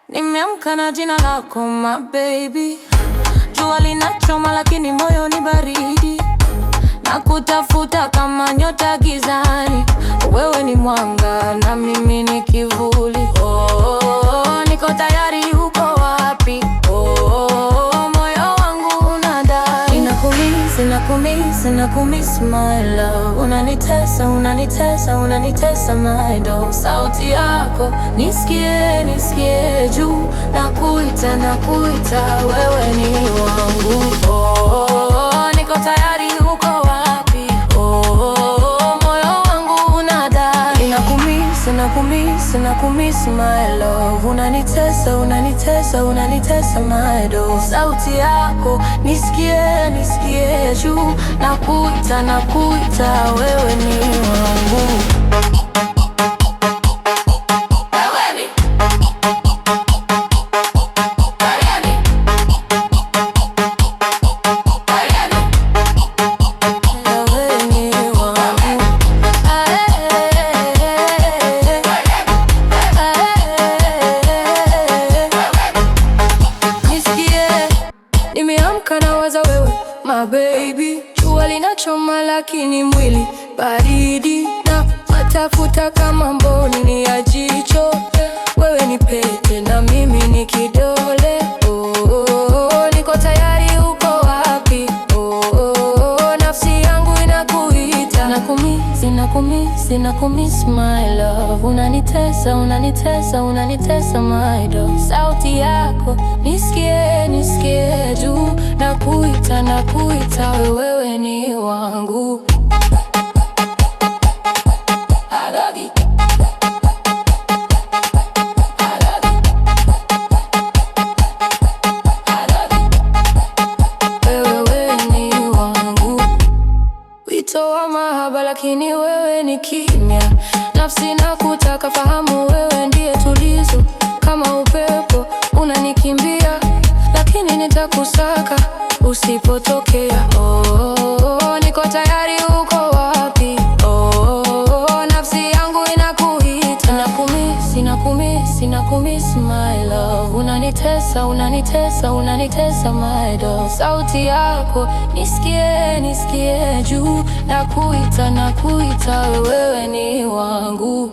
Nimeamka na jina lako my baby. Jua linachoma lakini moyo ni baridi. Nakutafuta kama nyota gizani. Wewe ni mwanga na mimi ni kivuli. Oh, niko tayari, uko wapi? Oh, moyo wangu unadai. Nakumiss my love. Unanitesa my dog. Sauti yako nisikie juu. Nakuita wewe ni wangu. Oh, niko tayari, uko wapi? Oh, moyo wangu unadai. Nakumiss my love. Unanitesa my dog. Sauti yako nisikie juu. Nakuita wewe ni wangu. Nimeamka na waza wewe my baby. Jua linachoma lakini mwili baridi. Na matafuta kama mboni ya jicho. Wewe ni pete na mimi ni kidole. Oh, niko tayari, uko wapi? Oh, nafsi yangu inakuita. Nakumiss my love. Unanitesa my dog. Sauti yako nisikie juu. Nakuita wewe ni wangu. Wewe ni wangu. Wito wa mahaba lakini wewe ni kimya. Nafsi nakutaka fahamu, wewe ndiye tulizo. Kama upepo unanikimbia, lakini nitakusaka usipotokea. Oh, niko tayari, uko wapi? Oh, nafsi yangu inakuita. Nakumiss my love. Unanitesa my dog. Sauti yako nisikie juu. Nakuita wewe ni wangu.